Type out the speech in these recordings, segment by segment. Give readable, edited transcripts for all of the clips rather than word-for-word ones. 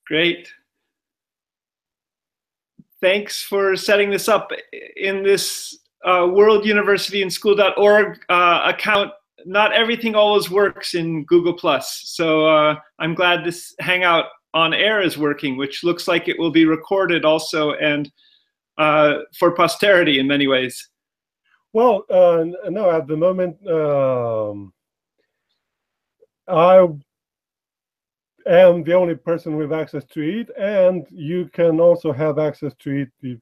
Great. Thanks for setting this up in this worlduniversityandschool.org account. Not everything always works in Google+. So I'm glad this Hangout on air is working, which looks like it will be recorded also and for posterity in many ways. Well, no, at the moment, I am the only person with access to it, and you can also have access to it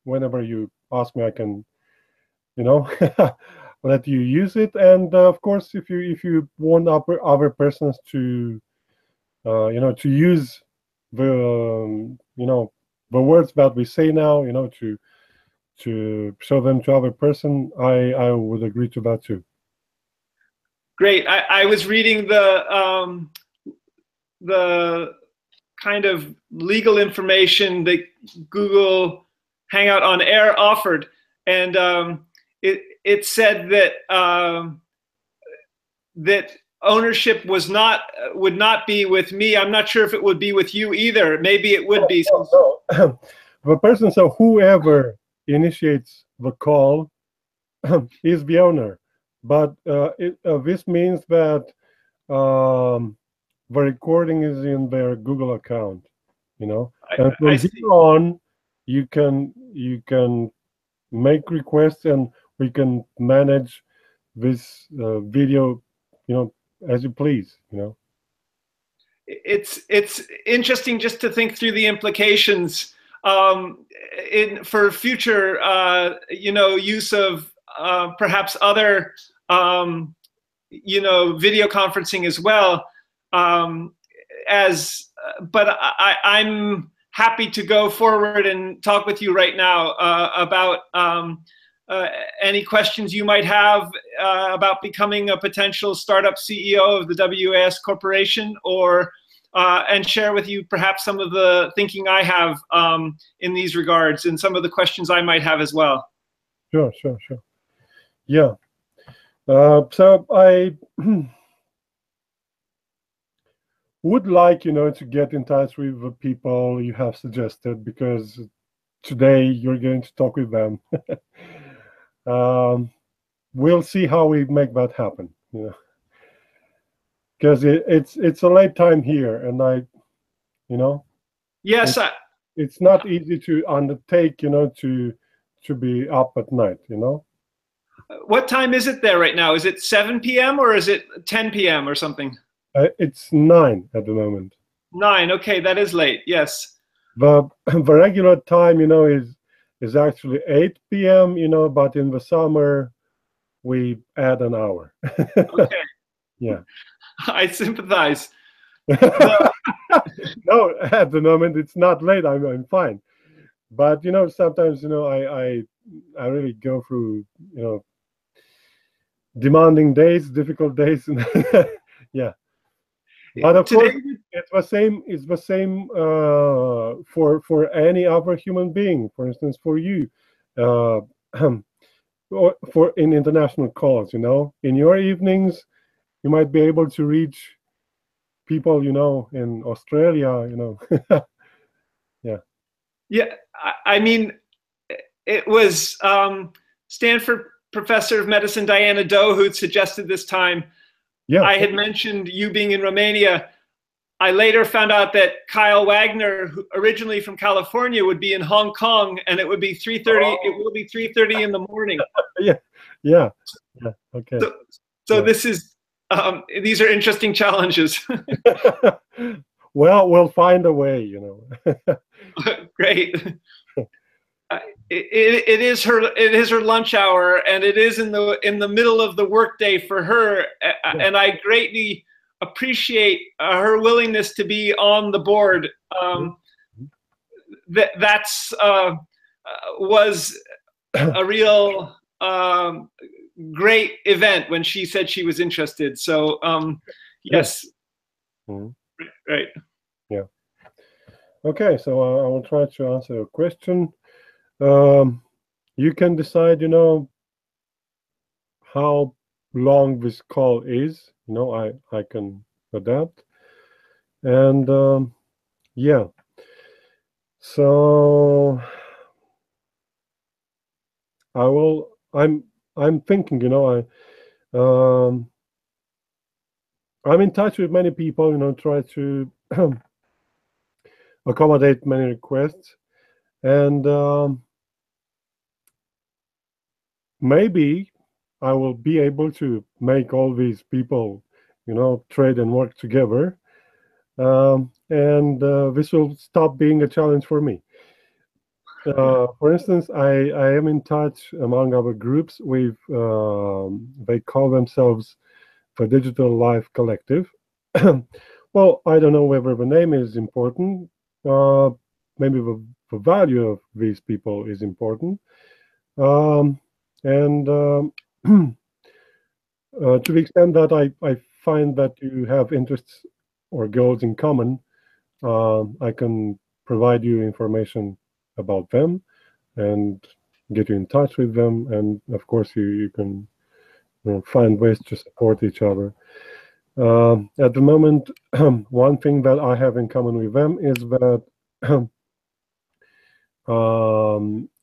whenever you ask me. I can, let you use it. And of course, if you want other persons to, to use the, the words that we say now, to show them to other person, I would agree to that too. Great. I was reading the kind of legal information that Google Hangout on Air offered, and it said that that ownership would not be with me. I'm not sure if it would be with you either. Maybe it would be. No. The person, so whoever initiates the call is the owner, but this means that the recording is in their Google account, and from here on you can make requests, and we can manage this video as you please. It's interesting just to think through the implications for future use of perhaps other video conferencing as well. But I'm happy to go forward and talk with you right now about any questions you might have about becoming a potential startup CEO of the WAS Corporation, or and share with you perhaps some of the thinking I have in these regards and some of the questions I might have as well. Sure. Yeah. So I would like, to get in touch with the people you have suggested, because today you're going to talk with them. We'll see how we make that happen, because it's a late time here, and Yes, it's not easy to undertake, to be up at night, What time is it there right now? Is it 7 p.m. or is it 10 p.m. or something? It's 9 at the moment. 9. Okay, that is late. Yes. The regular time, is actually 8 p.m. But in the summer we add an hour. Okay. Yeah. I sympathize. No, at the moment it's not late. I'm fine. But sometimes I really go through demanding days, difficult days. Yeah. But of course, it's the same for any other human being. For instance, for you, or for in international calls, in your evenings, you might be able to reach people, in Australia, Yeah. Yeah, I mean, it was Stanford professor of medicine Diana Doe who suggested this time. Yeah. I had mentioned you being in Romania. I later found out that Kyle Wagner, who originally from California, would be in Hong Kong, and it would be 3:30. Oh. It will be 3:30 in the morning. Yeah. Okay. So this is these are interesting challenges. Well, we'll find a way, Great. It is her lunch hour, and it is in the middle of the workday for her, and I greatly appreciate her willingness to be on the board. That's was a real great event when she said she was interested. So yes. Right. Yeah. Okay, so I will try to answer your question. You can decide, how long this call is. I can adapt, and Yeah. So I will. I'm thinking. I'm in touch with many people. Try to accommodate many requests, and maybe I will be able to make all these people, trade and work together, and this will stop being a challenge for me. For instance, I am in touch among our groups with, they call themselves the Digital Life Collective. Well, I don't know whether the name is important. Uh, Maybe the value of these people is important. Um, and To the extent that I find that you have interests or goals in common, I can provide you information about them and get you in touch with them. And of course, you can find ways to support each other. At the moment, one thing that I have in common with them is that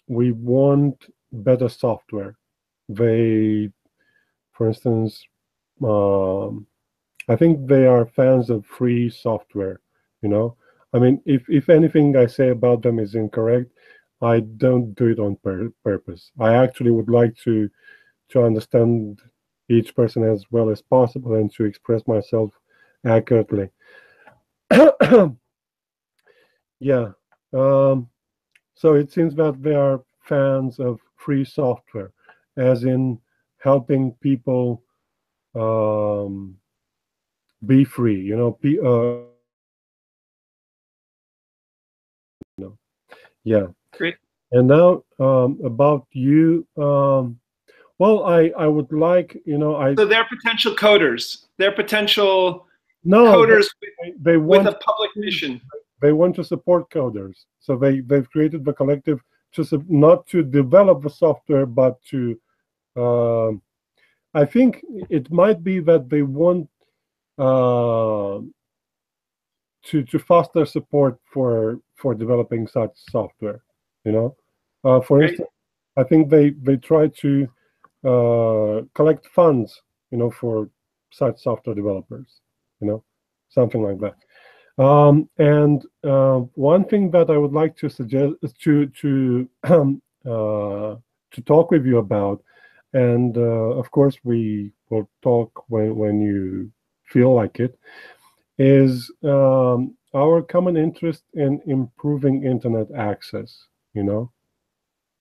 we want better software. They, for instance, um, I think they are fans of free software. You know, I mean, if anything I say about them is incorrect, I don't do it on purpose. I actually would like to understand each person as well as possible and to express myself accurately. Yeah. Um, so it seems that they are fans of free software, as in helping people um, be free. Yeah. Great. And now about you. Well, I would like, So they're potential coders. They're potential no, coders they with want a public mission. they want to support coders. So they've created the collective to not to develop the software, but to um I think it might be that they want uh, to foster support for developing such software. For Great. instance, I think they try to collect funds, for such software developers, something like that. And one thing that I would like to suggest is to talk with you about, and of course we will talk when you feel like it, is our common interest in improving internet access.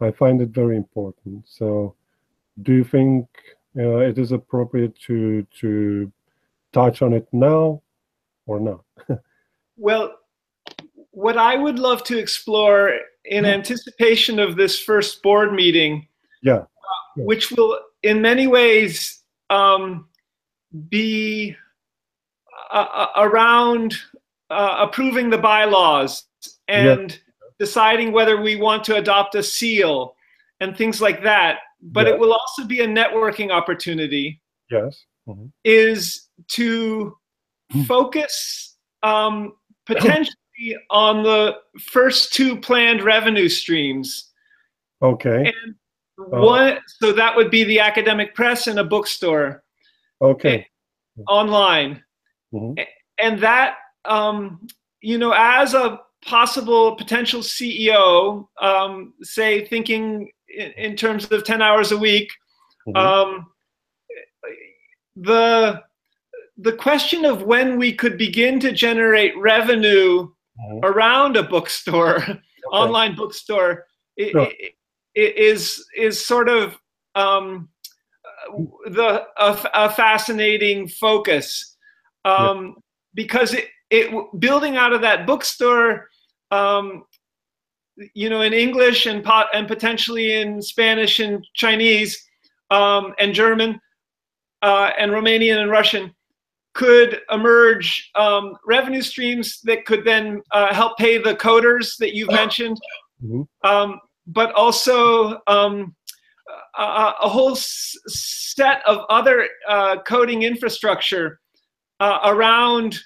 I find it very important. So, do you think it is appropriate to touch on it now or not? Well, what I would love to explore in anticipation of this first board meeting, Yeah. which will in many ways be around approving the bylaws Yeah. and deciding whether we want to adopt a seal and things like that. But Yeah. it will also be a networking opportunity, Yes. Mhm. is to focus potentially on the first two planned revenue streams. Okay. And one, so that would be the academic press and a bookstore. Okay. Online. Mhm. And that, as a possible potential CEO, say thinking in terms of 10 hours a week, Mhm. the question of when we could begin to generate revenue Mhm. around a bookstore, Okay. online bookstore, Sure. is sort of a fascinating focus, Yeah. because it building out of that bookstore, in English and potentially in Spanish and Chinese, and German, and Romanian and Russian, could emerge revenue streams that could then help pay the coders that you've mentioned, Mhm. but also a whole set of other coding infrastructure around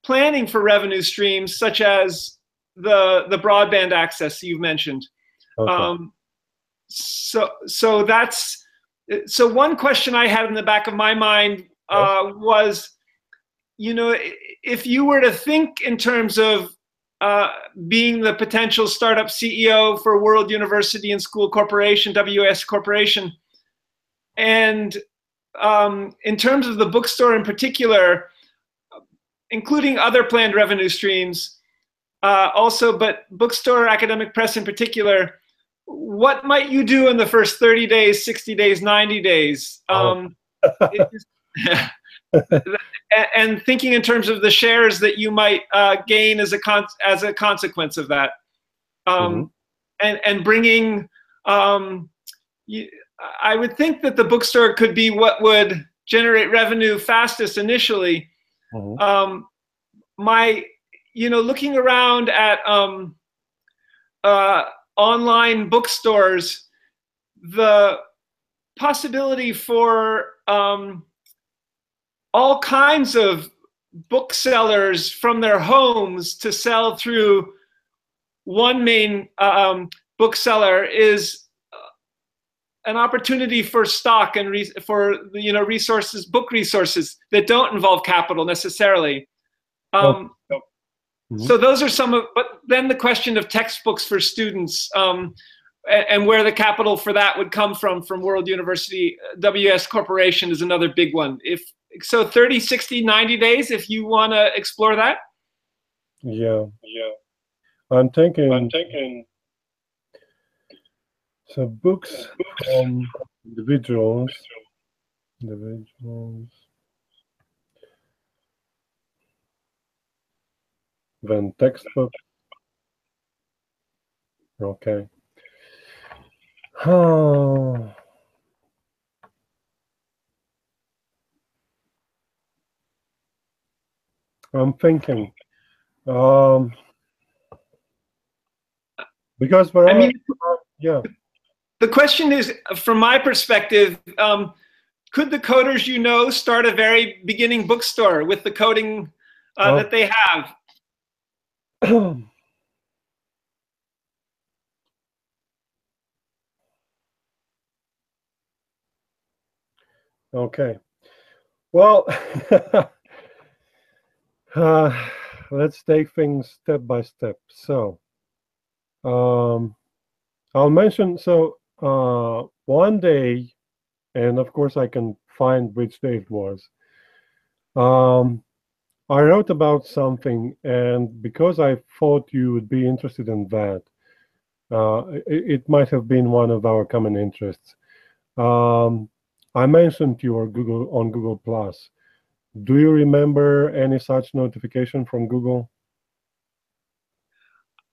planning for revenue streams such as the broadband access you've mentioned. Okay. So that's one question I had in the back of my mind was, you know, if you were to think in terms of being the potential startup CEO for World University and School Corporation, WS Corporation, and in terms of the bookstore in particular, including other planned revenue streams, also, but bookstore, academic press in particular, what might you do in the first 30 days, 60 days, 90 days? And thinking in terms of the shares that you might gain as a consequence of that, and bringing, I would think that the bookstore could be what would generate revenue fastest initially. Looking around at online bookstores, the possibility for all kinds of booksellers from their homes to sell through one main bookseller is an opportunity for stock and resources, book resources that don't involve capital necessarily. So those are some of, but then the question of textbooks for students, and where the capital for that would come from World University, WS Corporation is another big one. So 30, 60, 90 days, if you want to explore that? Yeah. I'm thinking. So books from individuals. Then textbook. Okay. I'm thinking. Because yeah. The question is, from my perspective, could the coders start a very beginning bookstore with the coding that they have? Okay. Well, let's take things step by step. So, I'll mention, one day, and of course I can find which day it was, I wrote about something, and because I thought you would be interested in that, it might have been one of our common interests. I mentioned you on Google Plus. Do you remember any such notification from Google?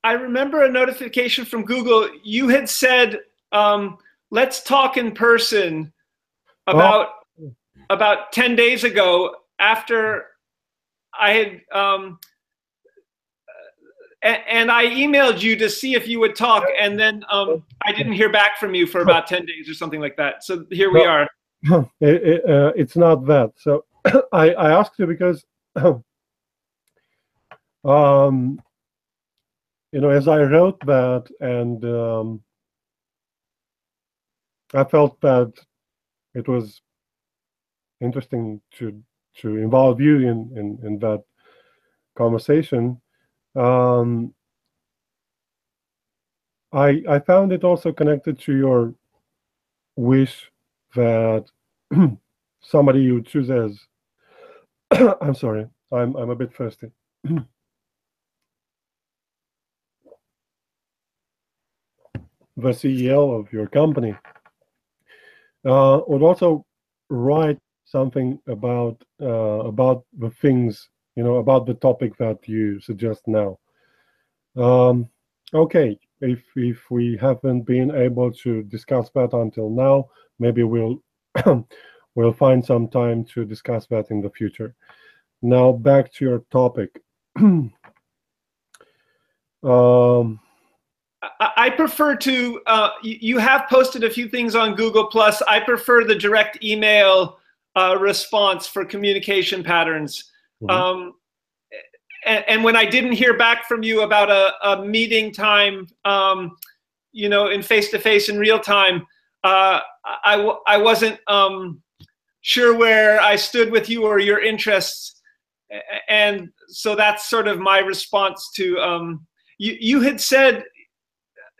I remember a notification from Google. You had said, let's talk in person about 10 days ago, after I had, and I emailed you to see if you would talk, and then I didn't hear back from you for about 10 days or something like that. So here we are. It's not that. So I asked you because, as I wrote that, and I felt that it was interesting to involve you in that conversation. I found it also connected to your wish that somebody you choose as I'm sorry, I'm a bit thirsty. The CEO of your company would also write something about the things, about the topic that you suggest now. Okay, if we haven't been able to discuss that until now, maybe we'll we'll find some time to discuss that in the future. Now back to your topic. I prefer to, you have posted a few things on Google Plus. I prefer the direct email response for communication patterns. and when I didn't hear back from you about a meeting time, you know, in face-to-face in real time, I wasn't sure where I stood with you or your interests. And so that's sort of my response to, you had said,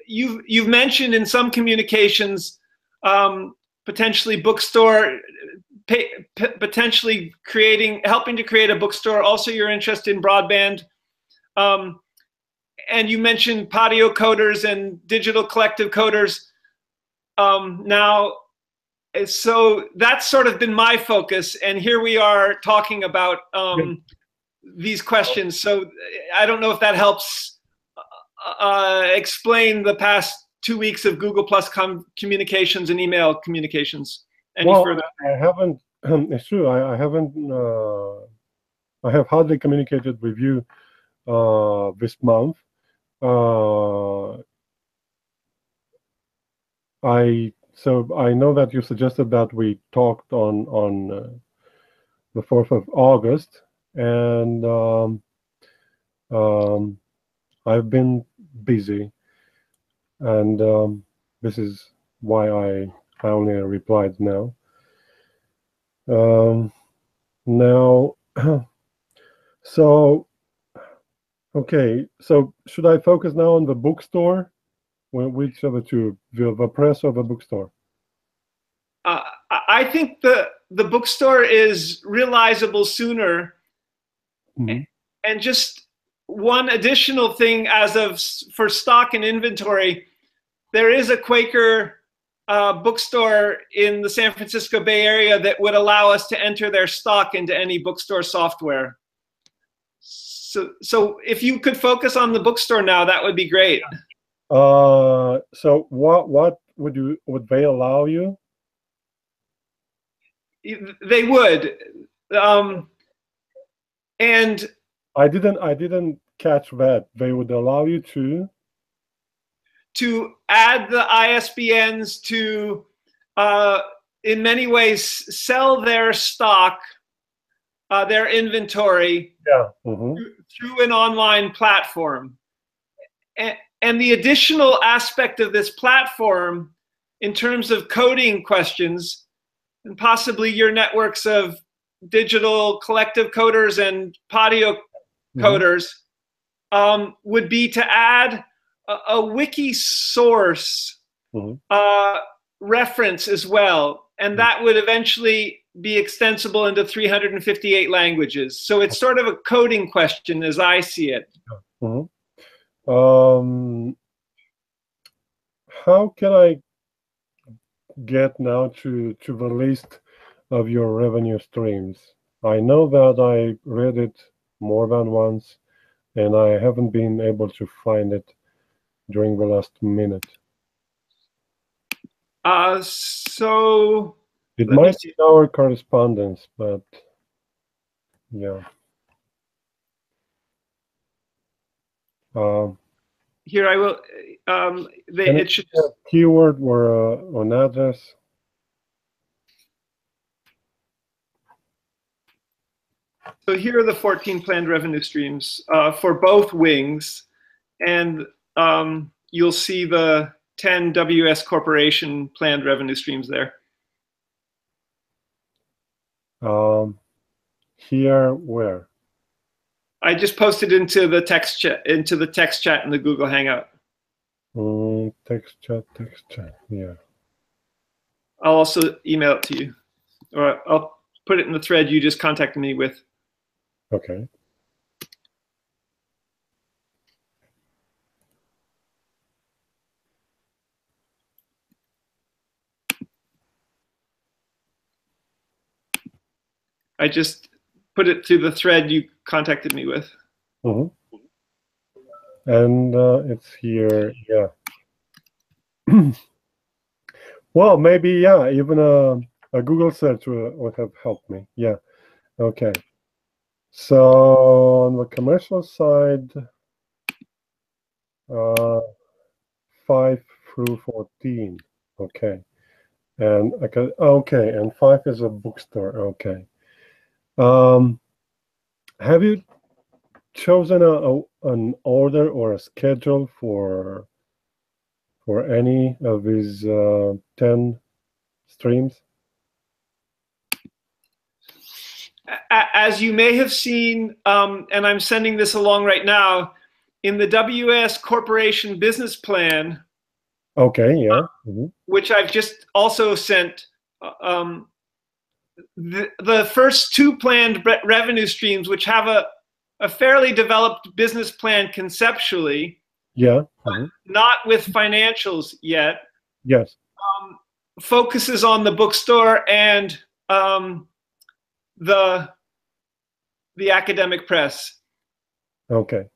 you've mentioned in some communications, potentially bookstore, potentially helping to create a bookstore, also your interest in broadband. And you mentioned patio coders and digital collective coders. Now, so that's sort of been my focus, and here we are talking about these questions. So I don't know if that helps explain the past 2 weeks of Google Plus communications and email communications. Any further? I haven't. It's true. I haven't. I have hardly communicated with you this month. So I know that you suggested that we talked on the 4th of August, and I've been busy, and this is why I only replied now. Now, so okay, so should I focus now on the bookstore? Which of the two, the press or the bookstore? I think the bookstore is realizable sooner. Mm-hmm. And just one additional thing, for stock and inventory, there is a Quaker bookstore in the San Francisco Bay Area that would allow us to enter their stock into any bookstore software. So if you could focus on the bookstore now, that would be great. So what would they allow you? They would, and I didn't catch that. They would allow you to add the ISBNs to, in many ways, sell their stock, their inventory, through an online platform. And the additional aspect of this platform, in terms of coding questions, and possibly your networks of digital collective coders and patio coders, would be to add a wiki source reference as well. And that would eventually be extensible into 358 languages. So it's sort of a coding question as I see it. How can I get now to the list of your revenue streams? I know that I read it more than once, and I haven't been able to find it during the last minute. So it might be our correspondence, but yeah. Here I will. It should a keyword or an address. So here are the 14 planned revenue streams for both wings, and you'll see the 10 WS Corporation planned revenue streams there. Here, where? I just posted into the text chat in the Google Hangout. Text chat, yeah. I'll also email it to you, or I'll put it in the thread you just contacted me with. Okay. I just put it through the thread you contacted me with. And it's here, yeah. Well, maybe, yeah, even a Google search would have helped me. Yeah, okay. So on the commercial side, 5 through 14, okay. And okay, and 5 is a bookstore, okay. Have you chosen an order or a schedule for any of these 10 streams? As you may have seen, and I'm sending this along right now, in the WS Corporation business plan, Okay, yeah. which I've just also sent, the first two planned revenue streams, which have a fairly developed business plan conceptually, Yeah. not with financials yet, Yes. focuses on the bookstore and the academic press. Okay.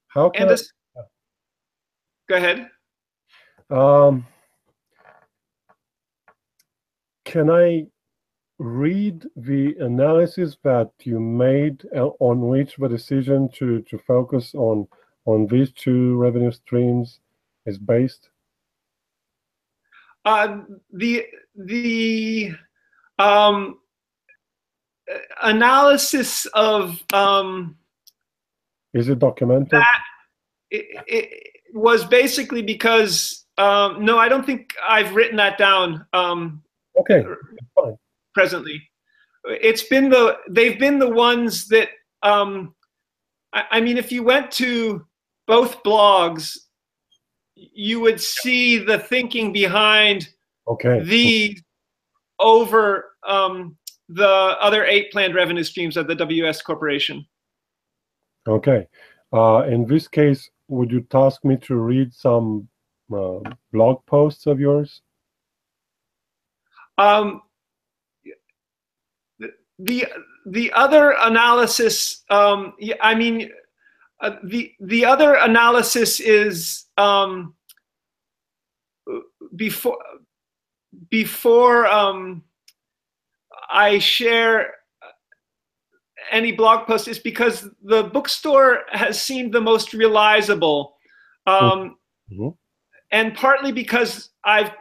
How can I? Go ahead. Can I read the analysis that you made on which the decision to focus on these two revenue streams is based? The analysis of is it documented? That it was basically because no, I don't think I've written that down. Okay, fine. Presently, they've been the ones that I mean, if you went to both blogs, you would see the thinking behind these over the other 8 planned revenue streams of the WS Corporation. Okay. In this case, would you task me to read some blog posts of yours? The other analysis, I mean, the other analysis is before I share any blog post, is because the bookstore has seemed the most realizable, and partly because I've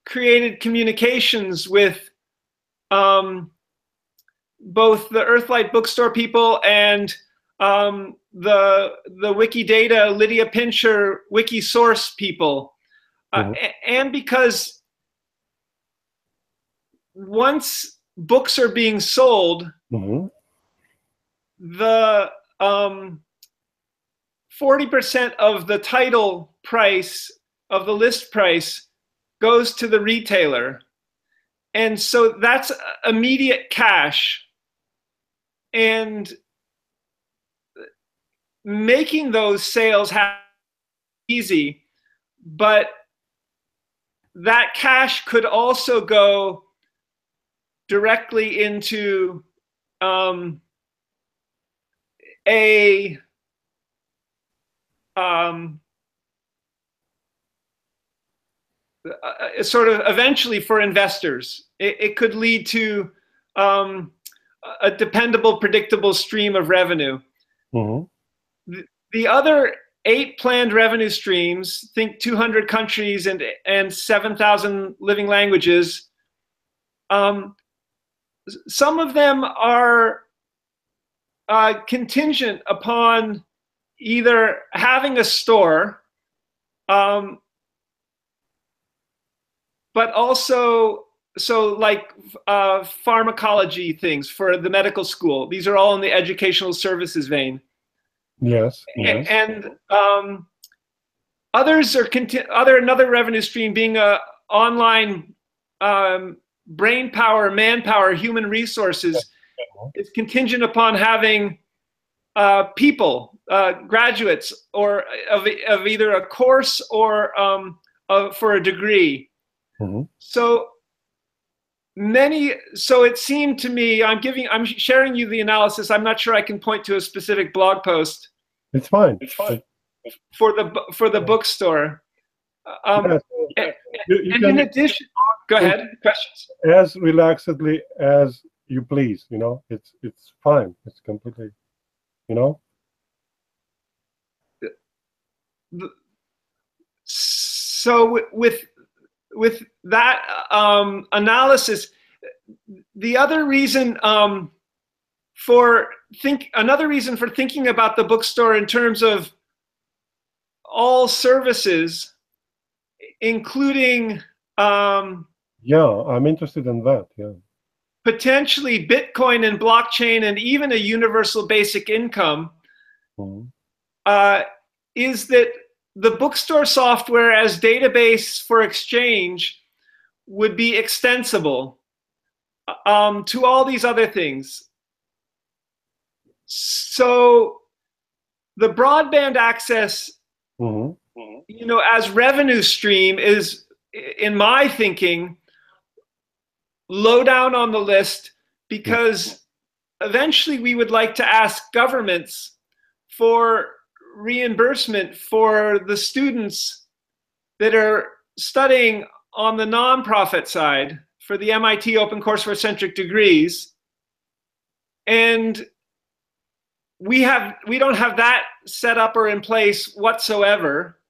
created communications with both the Earthlight bookstore people and the Wikidata Lydia Pincher Wikisource people, and because once books are being sold, the 40% of the title price of the list price goes to the retailer, and so that's immediate cash. And making those sales easy, but that cash could also go directly into a sort of eventually for investors. It could lead to a dependable, predictable stream of revenue. The other 8 planned revenue streams, think 200 countries and 7,000 living languages, some of them are contingent upon either having a store, but also, so like pharmacology things for the medical school. These are all in the educational services vein. Yes. And others are another revenue stream being a online brain power, manpower, human resources is contingent upon having people, graduates, or of either a course or for a degree. So it seemed to me, I'm sharing you the analysis. I'm not sure I can point to a specific blog post. It's fine. For the bookstore. Yes. And in addition, go ahead. Questions? As relaxedly as you please. You know, it's fine. It's completely, you know. so with that analysis, the other reason another reason for thinking about the bookstore in terms of all services, including yeah, I'm interested in that. Yeah, potentially Bitcoin and blockchain and even a universal basic income, is that the bookstore software as database for exchange would be extensible to all these other things. So the broadband access, you know, as revenue stream is, in my thinking, low down on the list, because eventually we would like to ask governments for reimbursement for the students that are studying on the nonprofit side for the MIT Open Courseware centric degrees. And we don't have that set up or in place whatsoever.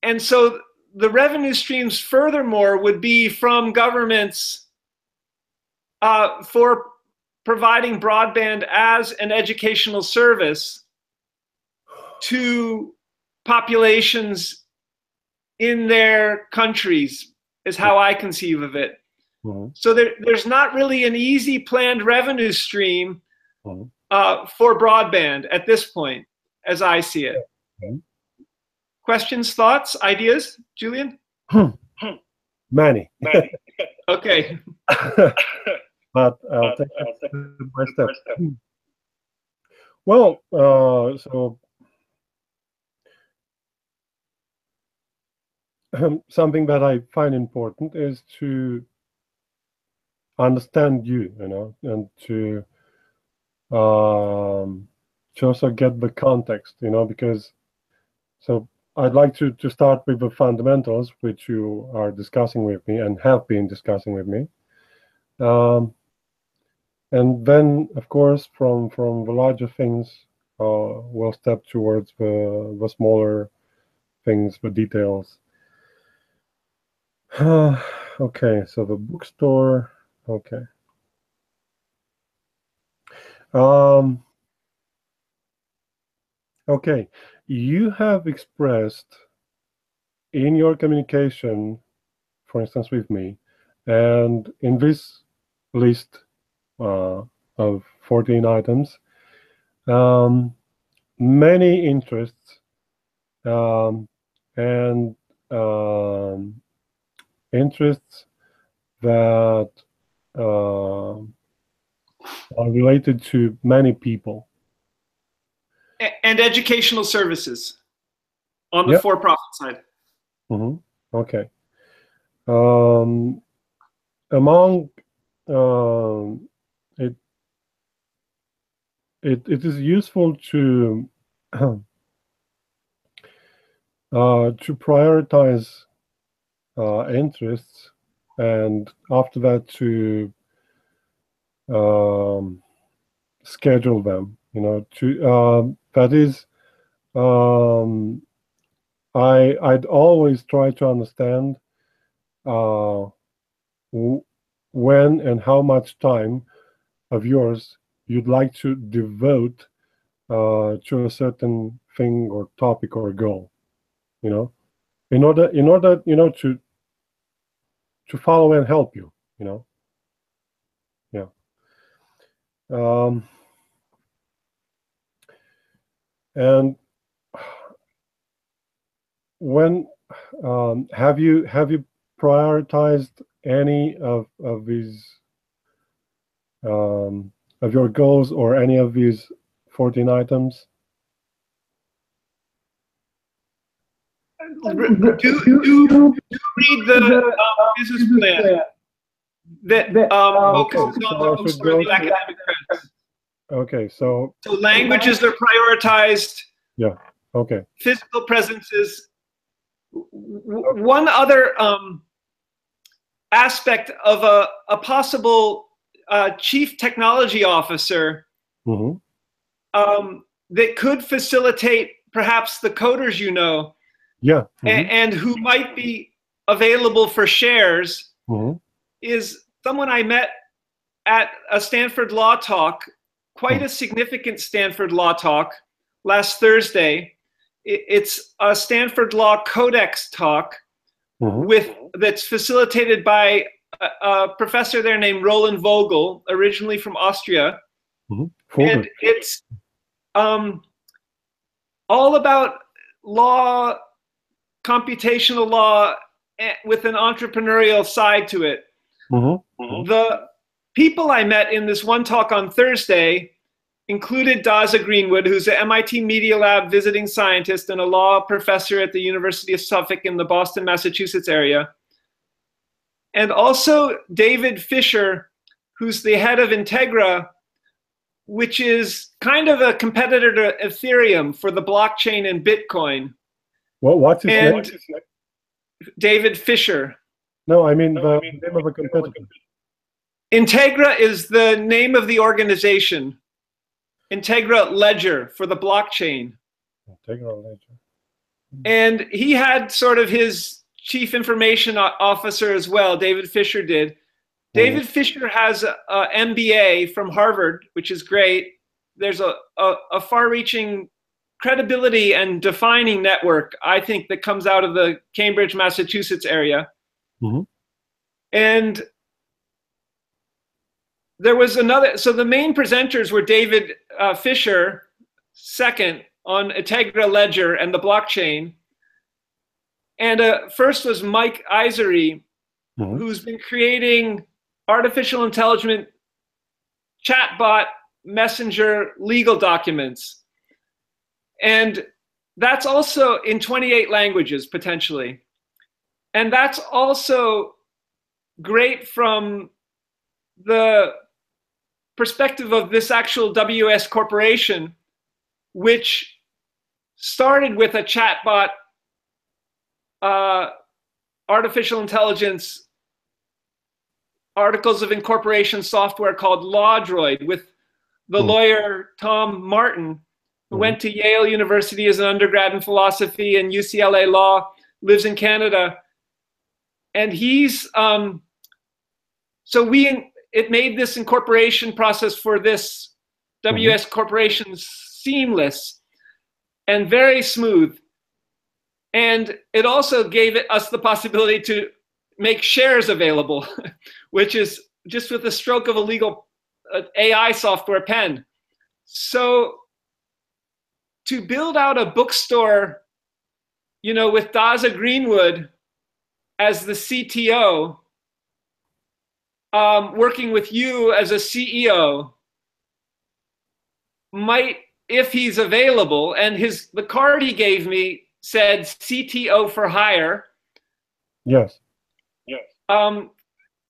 And so the revenue streams furthermore would be from governments for providing broadband as an educational service to populations in their countries, is how I conceive of it. So there's not really an easy planned revenue stream for broadband at this point, as I see it. Questions, thoughts, ideas, Julian? Many. Okay. But I'll take it step by step. Well, so something that I find important is to understand you, you know, and to also get the context, you know, because so I'd like to start with the fundamentals, which you are discussing with me and have been discussing with me. And then, of course, from the larger things, we'll step towards the smaller things, the details. Okay, so the bookstore. Okay. Okay, you have expressed in your communication, for instance, with me, and in this list of 14 items, many interests and interests that are related to many people. And educational services on the for-profit side. Okay. Among it is useful to prioritize interests, and after that to schedule them. You know, to that is, I'd always try to understand when and how much time of yours you'd like to devote to a certain thing or topic or goal. You know, in order you know to follow and help you. You know, yeah. And when have you prioritized any of these of your goals or any of these 14 items? Do read the business plan that focuses on the bookstore, the academic credits. Okay, so languages are prioritized. Yeah. Okay. Physical presences. One other aspect of a possible chief technology officer that could facilitate perhaps the coders, you know, Yeah. and who might be available for shares is someone I met at a Stanford Law Talk, quite a significant Stanford Law Talk last Thursday. It's a Stanford Law Codex talk that's facilitated by a professor there named Roland Vogel, originally from Austria. And it's all about law, computational law, with an entrepreneurial side to it. The people I met in this one talk on Thursday included Daza Greenwood, who's an MIT Media Lab visiting scientist and a law professor at the University of Suffolk in the Boston, Massachusetts area. And also David Fisher, who's the head of Integra, which is kind of a competitor to Ethereum for the blockchain and Bitcoin. What's his name? David Fisher. No, I mean the name of a competitor. Integra is the name of the organization. Integra Ledger for the blockchain. Integra Ledger. And he had sort of his chief information officer as well, David Fisher did. David Fisher has a MBA from Harvard, which is great. There's a far-reaching credibility and defining network, I think, that comes out of the Cambridge, Massachusetts area. And there was another, so the main presenters were David Fisher, second, on Integra Ledger and the blockchain. And first was Mike Isery, who's been creating artificial intelligence chatbot messenger legal documents. And that's also in 28 languages, potentially. And that's also great from the perspective of this actual WS corporation, which started with a chatbot artificial intelligence articles of incorporation software called LawDroid with the lawyer Tom Martin, who went to Yale University as an undergrad in philosophy and UCLA law, lives in Canada. And he's, it made this incorporation process for this WS corporation seamless and very smooth. And it also gave us the possibility to make shares available, which is just with the stroke of a legal AI software pen. So to build out a bookstore, you know, with Daza Greenwood as the CTO, working with you as a CEO, might, if he's available, and the card he gave me said CTO for hire. Yes.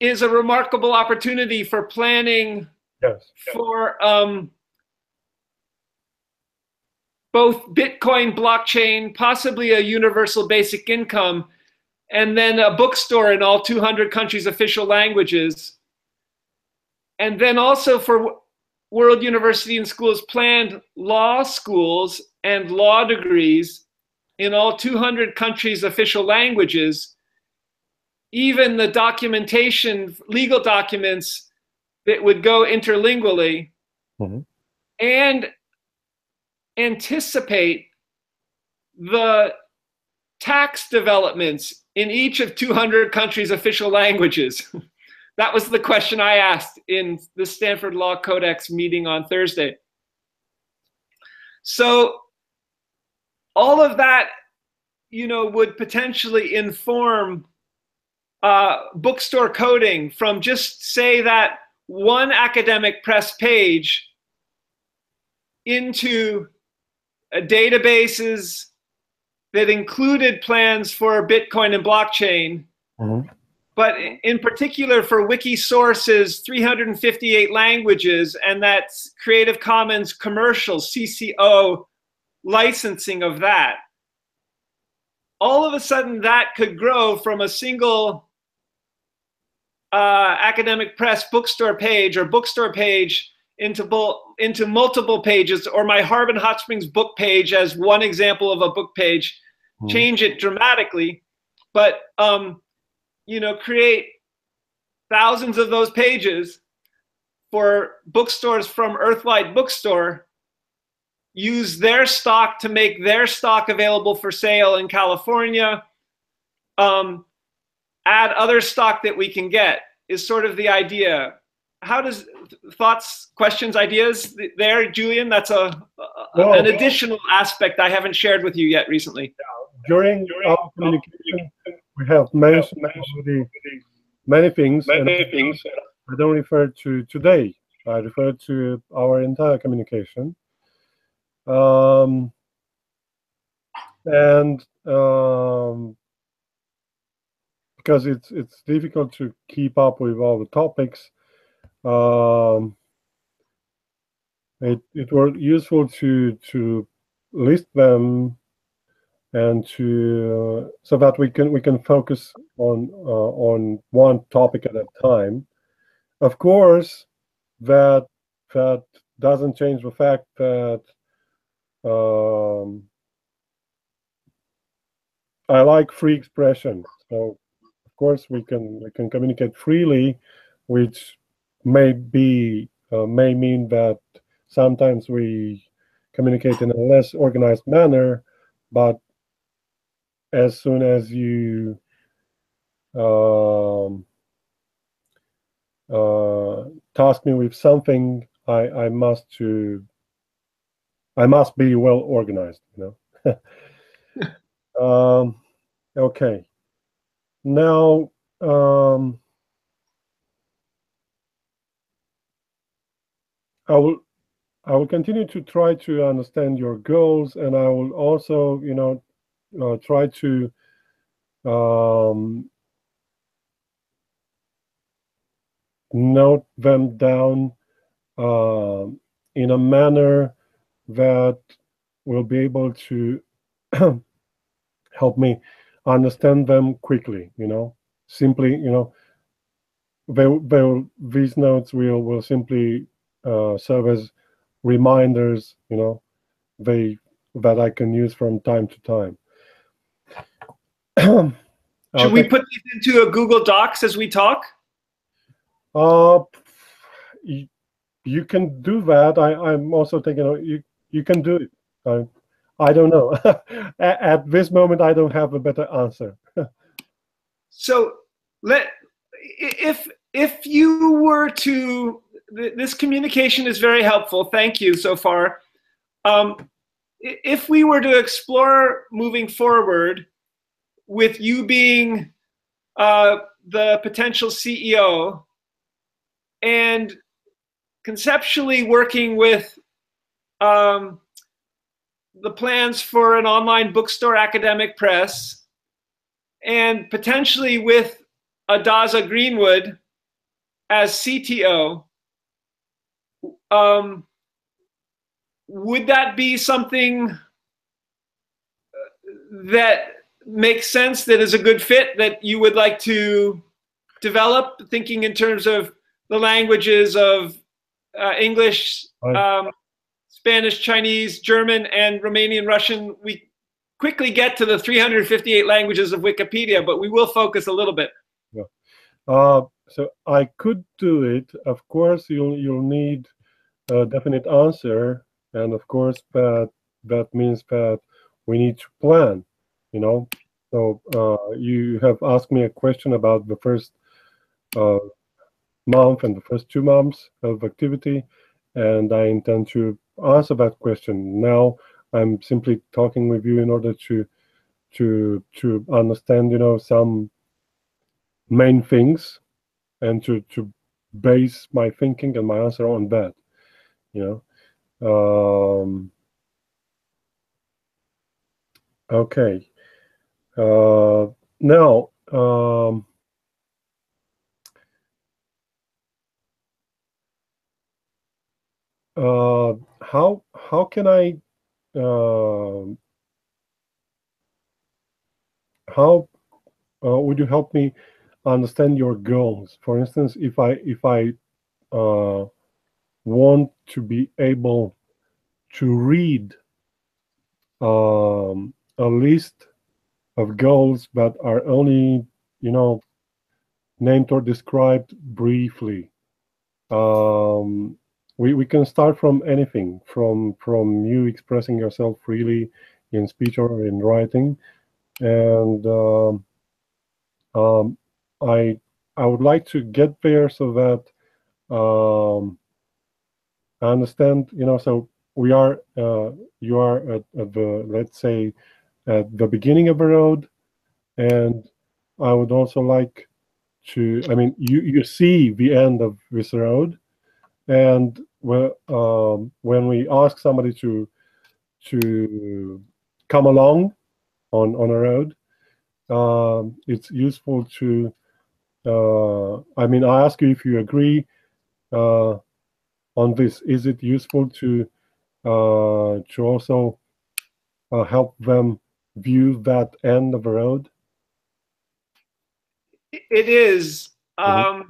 Is a remarkable opportunity for planning for both Bitcoin, blockchain, possibly a universal basic income, and then a bookstore in all 200 countries' official languages. And then also for World University and Schools planned law schools and law degrees in all 200 countries' official languages, even the documentation, legal documents that would go interlingually, and anticipate the tax developments in each of 200 countries' official languages. That was the question I asked in the Stanford Law Codex meeting on Thursday. So all of that, you know, would potentially inform bookstore coding from just say that one academic press page into databases that included plans for Bitcoin and blockchain, but in particular for Wikisource's 358 languages and that's Creative Commons commercial CCO licensing of that. All of a sudden that could grow from a single academic press bookstore page or bookstore page into multiple pages, or my Harbin Hot Springs book page as one example of a book page, change it dramatically, but create thousands of those pages for bookstores from Earthlight Bookstore, use their stock to make their stock available for sale in California, add other stock that we can get is sort of the idea. How does thoughts, questions, ideas there, Julian? That's an additional aspect I haven't shared with you yet recently. During our communication, we have mentioned already many things, and I don't refer to today. I refer to our entire communication. Because it's difficult to keep up with all the topics, it were useful to list them and so that we can focus on one topic at a time. Of course, that doesn't change the fact that I like free expression. So of course we can communicate freely, which may mean that sometimes we communicate in a less organized manner, but as soon as you task me with something, I must be well organized, okay. Now, I will continue to try to understand your goals, and I will also, try to note them down in a manner that will be able to help me understand them quickly. Simply, these notes will simply serve as reminders, that I can use from time to time. Should we put these into a Google Docs as we talk? You can do that. I'm also thinking you can do it. I don't know. At this moment, I don't have a better answer. So if you were to, this communication is very helpful. Thank you so far. If we were to explore moving forward with you being the potential CEO and conceptually working with the plans for an online bookstore academic press, and potentially with Adaza Greenwood as CTO, would that be something that makes sense, that is a good fit, that you would like to develop, thinking in terms of the languages of English, Spanish, Chinese, German, and Romanian, Russian? We quickly get to the 358 languages of Wikipedia, but we will focus a little bit. Yeah. So I could do it. Of course, you'll need a definite answer, and of course that means that we need to plan. So you have asked me a question about the first month and the first 2 months of activity, and I intend to answer that question. Now I'm simply talking with you in order to understand, some main things, and to base my thinking and my answer on that. Okay. Now, how can I how would you help me understand your goals? For instance, if I want to be able to read a list of goals that are only, named or described briefly. We can start from anything, from you expressing yourself freely in speech or in writing, and I would like to get there so that I understand, so we are you are at the, let's say, at the beginning of a road, and I would also like to, I mean, you see the end of this road, and when we ask somebody to come along on a road, it's useful to, I mean, I ask you if you agree on this. Is it useful to also help them view that end of the road? It is. Mhm.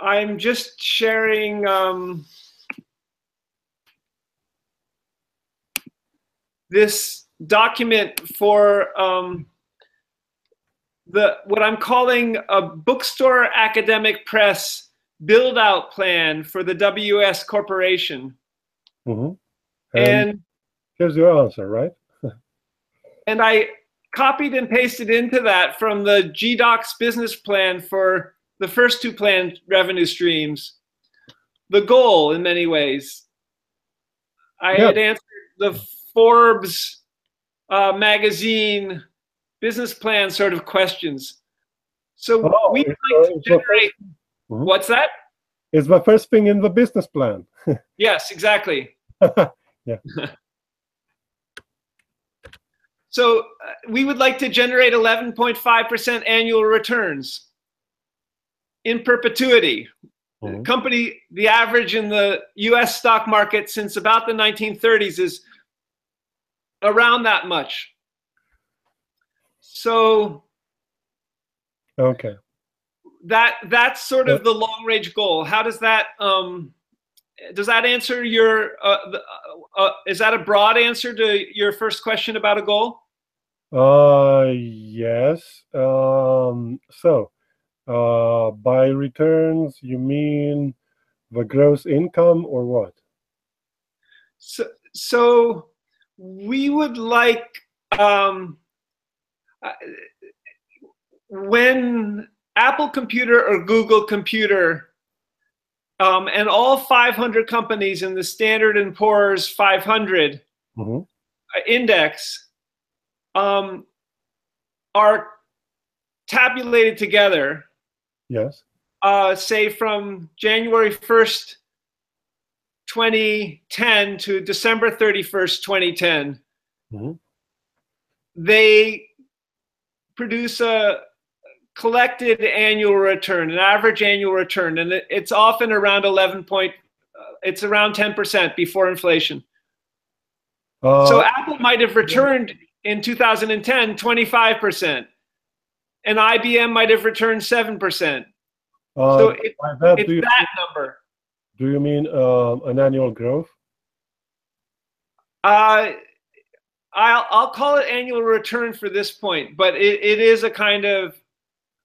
I'm just sharing this document for what I'm calling a bookstore academic press build-out plan for the WS Corporation. Mm-hmm. And here's your answer, right? And I copied and pasted into that from the GDocs business plan for the first two planned revenue streams. The goal, in many ways, I had answered the Forbes magazine business plan sort of questions. So we'd like to generate. What's that? It's the first thing in the business plan. Yes, exactly. Yeah. So we would like to generate 11.5% annual returns in perpetuity. Mm-hmm. Company, the average in the US stock market since about the 1930s is around that much. So okay, that's sort of the long range goal. How does that answer your is that a broad answer to your first question about a goal? Yes. So by returns you mean the gross income or what? So we would like when Apple Computer or Google Computer and all 500 companies in the Standard & Poor's 500 mm-hmm. index are tabulated together. Yes. Say from January 1st, 2010 to December 31st, 2010. Mm-hmm. They produce a collected annual return, an average annual return, and it's often around 10% before inflation. So Apple might have returned in 2010 25%, and IBM might have returned 7%. So it's that number. Do you mean an annual growth? I'll call it annual return for this point, but it is a kind of,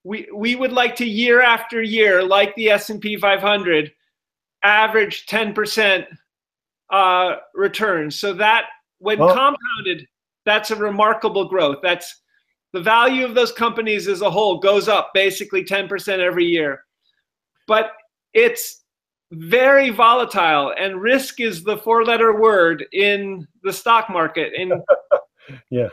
we would like to year after year, like the S&P 500, average 10% return. So that when compounded, that's a remarkable growth. That's the value of those companies as a whole goes up basically 10% every year. But it's very volatile, and risk is the four-letter word in the stock market. Yeah.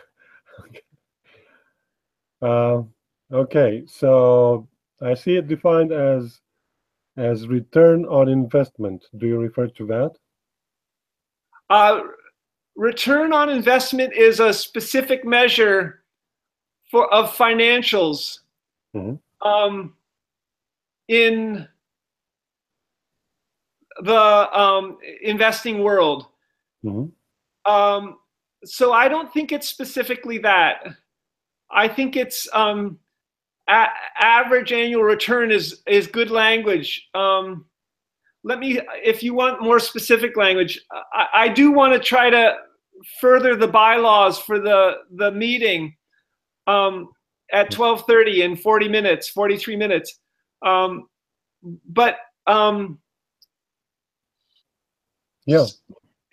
Okay, so I see it defined as return on investment. Do you refer to that? Return on investment is a specific measure of financials in the investing world. So I don't think it's specifically that. I think it's average annual return is good language. Let me, if you want more specific language, I do want to try to further the bylaws for the meeting at 12:30 in 40 minutes, 43 minutes. But yeah,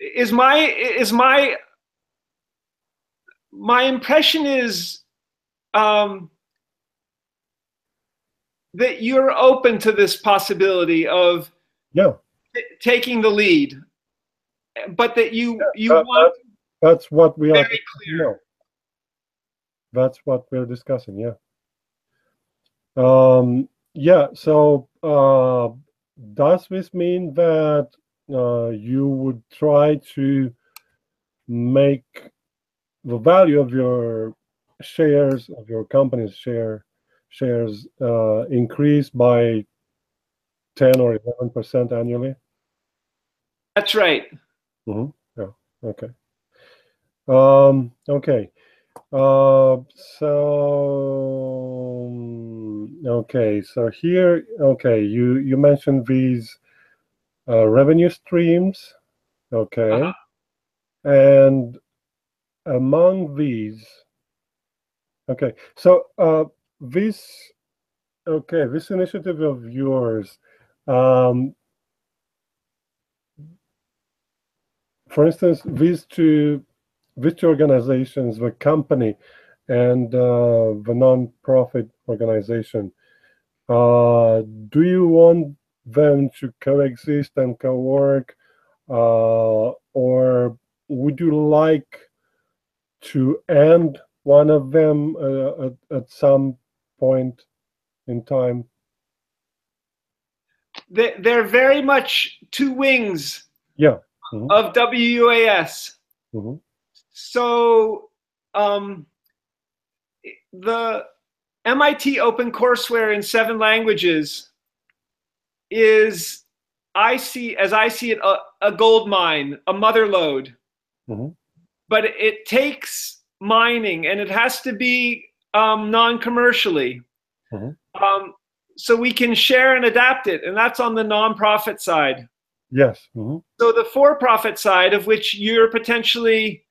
is my impression is that you're open to this possibility of yeah. taking the lead, but that you Yeah, want that's what we are very clear. no, that's what we're discussing. Yeah. Yeah. So does this mean that you would try to make the value of your shares, of your company's shares increase by 10 or 11% annually? That's right. Mm-hmm. Yeah. Okay. Okay. Okay. So here, okay, you mentioned these revenue streams. Okay. And among these, okay. So this this initiative of yours, um, for instance, these two organizations, the company and the non-profit organization, do you want them to coexist and co-work, or would you like to end one of them at some point in time? They're very much two wings Yeah. Mm-hmm. of WUAS. Mm-hmm. So the MIT OpenCourseWare in 7 languages is, as I see it, a gold mine, a mother lode. Mm-hmm. But it takes mining, and it has to be non-commercially. Mm-hmm. So we can share and adapt it, and that's on the nonprofit side. Yes. Mm-hmm. So the for-profit side, of which you're potentially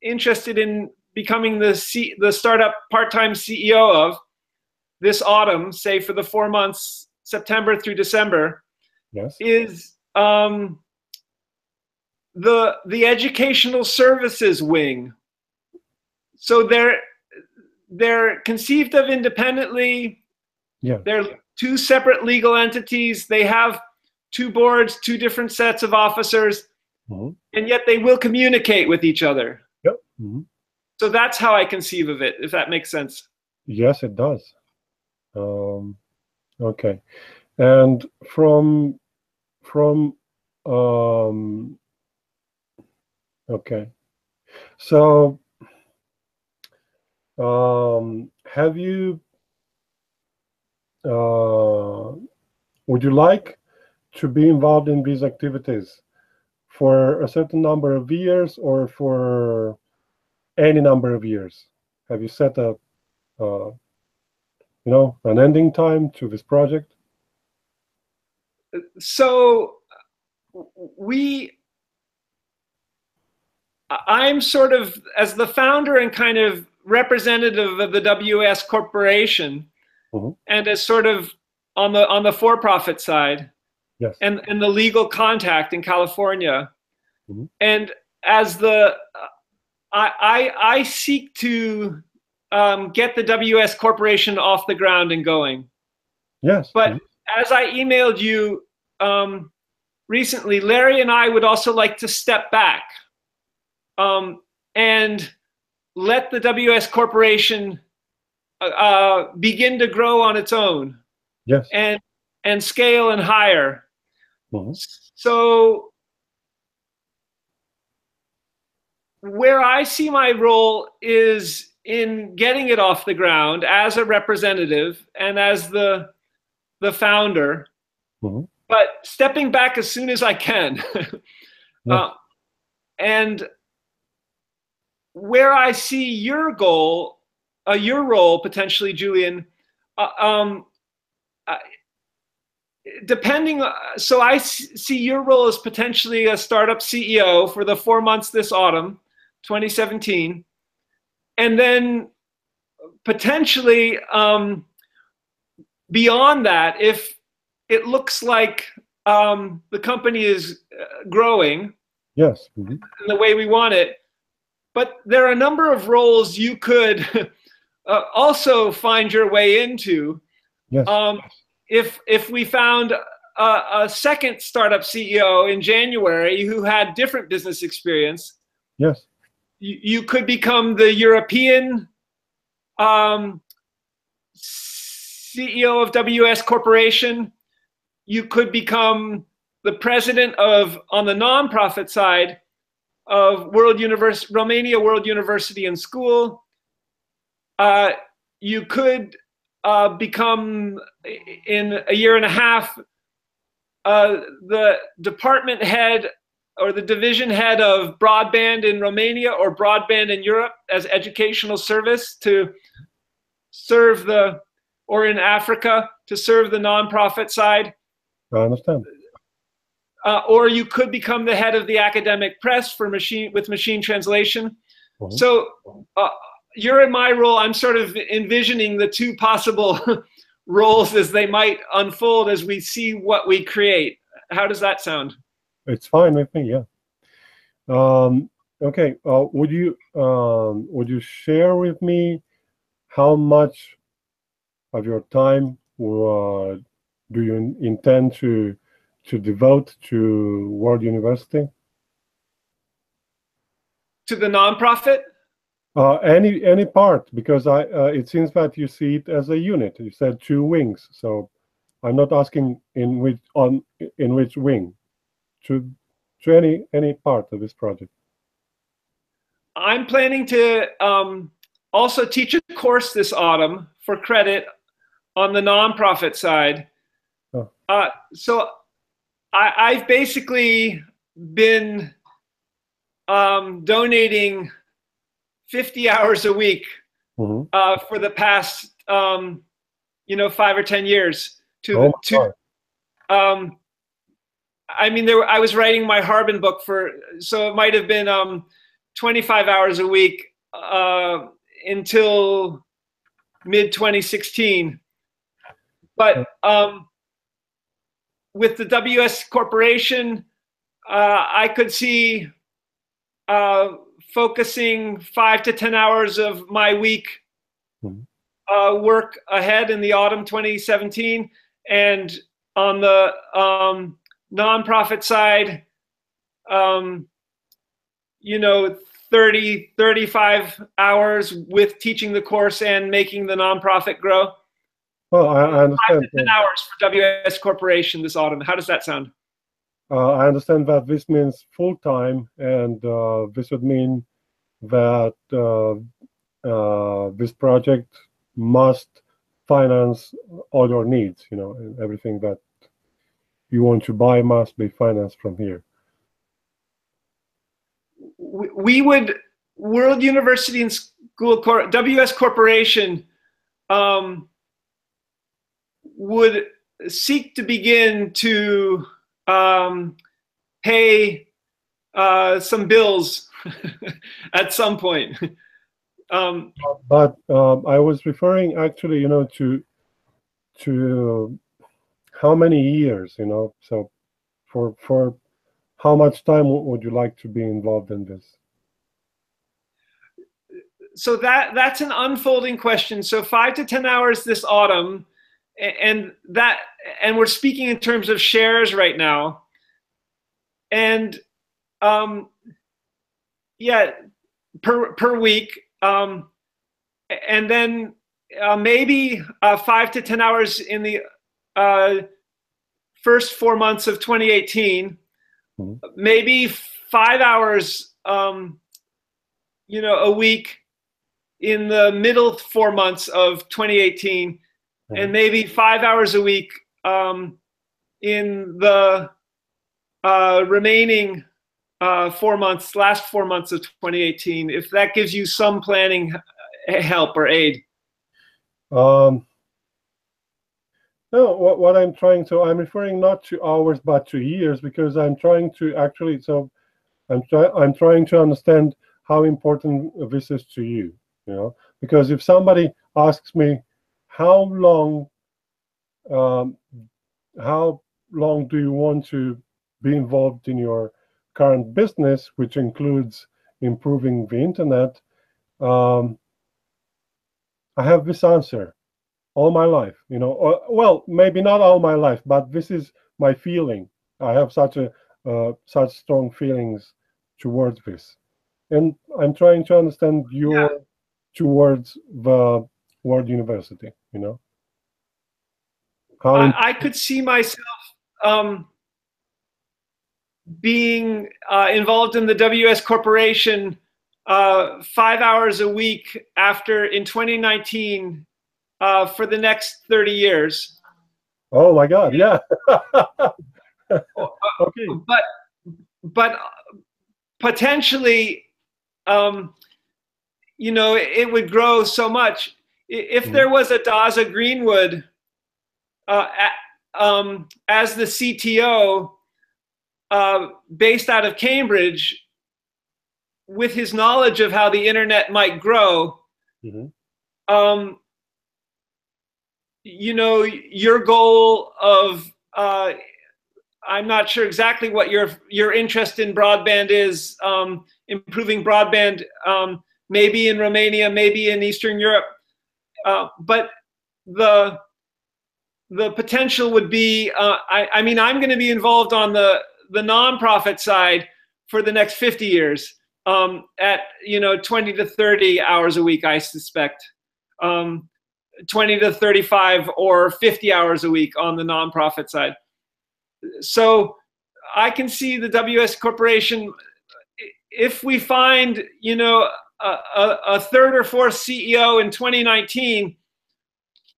interested in becoming the startup part-time CEO of this autumn, say for the 4 months, September through December, Yes. is the educational services wing. So they're conceived of independently. Yeah. They're 2 separate legal entities. They have 2 boards, 2 different sets of officers, Mm-hmm. and yet they will communicate with each other. Yep. Mm-hmm. So that's how I conceive of it, if that makes sense. Yes, it does. Okay. And from okay. So have you would you like to be involved in these activities for a certain number of years or for any number of years? Have you set a an ending time to this project? So I'm sort of, as the founder and kind of representative of the WS Corporation, Mm-hmm. and as sort of on the for-profit side, Yes. and the legal contact in California, Mm-hmm. and as I seek to get the WS Corporation off the ground and going. Yes. But Mm-hmm. as I emailed you recently, Larry and I would also like to step back and let the WS Corporation begin to grow on its own. Yes. And scale and hire. Mm-hmm. So where I see my role is in getting it off the ground as a representative and as the founder, Mm-hmm. but stepping back as soon as I can. Yes. And where I see your role potentially, Julian, depending, so I see your role as potentially a startup CEO for the 4 months this autumn. 2017. And then potentially beyond that, if it looks like the company is growing, yes, in the way we want it, but there are a number of roles you could also find your way into. yes, if we found a second startup CEO in January who had different business experience, yes, you could become the European CEO of WS Corporation. You could become the president of, on the nonprofit side, of Romania World University and School. You could become, in a year and a half, the department head or the division head of broadband in Romania or broadband in Europe as educational service to serve the, or in Africa to serve the nonprofit side. I understand. Or you could become the head of the academic press for machine translation. Mm-hmm. So you're in my role. I'm sort of envisioning the two possible roles as they might unfold as we see what we create. How does that sound? It's fine with me, yeah. Okay, would you share with me how much of your time do you intend to devote to World University? To the nonprofit? Any part, because it seems that you see it as a unit. You said two wings, so I'm not asking in which wing. To any part of this project. I'm planning to also teach a course this autumn for credit on the nonprofit side. Oh. So I've basically been donating 50 hours a week for the past 5 or 10 years to I mean, I was writing my Harbin book so it might have been 25 hours a week until mid-2016. But with the WS Corporation, I could see focusing 5 to 10 hours of my week work ahead in the autumn 2017, and on the nonprofit side, 30, 35 hours with teaching the course and making the nonprofit grow. Well, I understand. 5 to 10 hours for WS Corporation this autumn. How does that sound? I understand that this means full-time, and this would mean that this project must finance all your needs, and everything that you want to buy must be financed from here. World University and School, WS Corporation would seek to begin to pay some bills at some point. But I was referring actually, to how many years, so for how much time would you like to be involved in this? So that's an unfolding question. So 5 to 10 hours this autumn, and we're speaking in terms of shares right now. And yeah, per week, and then maybe 5 to 10 hours in the first 4 months of 2018, maybe 5 hours, a week in the middle 4 months of 2018, and maybe 5 hours a week in the remaining last 4 months of 2018, if that gives you some planning help or aid. No, what I'm referring not to hours but to years, because I'm trying to actually, I'm trying to understand how important this is to you, you know? Because if somebody asks me, how long how long do you want to be involved in your current business, which includes improving the internet, I have this answer: all my life, you know. Or, well, maybe not all my life, but this is my feeling. I have such strong feelings towards this, and I'm trying to understand your towards the World University, you know. I could see myself being involved in the WS Corporation 5 hours a week in 2019 for the next 30 years. Oh my God! Yeah. Okay. But potentially, you know, it would grow so much if there was a Daza Greenwood as the CTO, based out of Cambridge, with his knowledge of how the internet might grow. You know, your goal of I'm not sure exactly what your interest in broadband is, improving broadband, maybe in Romania, maybe in Eastern Europe, but the potential would be, I mean, I'm going to be involved on the nonprofit side for the next 50 years, at, you know, 20 to 30 hours a week, I suspect, 20 to 35 or 50 hours a week on the nonprofit side. So I can see the WS Corporation, if we find, you know, a third or fourth CEO in 2019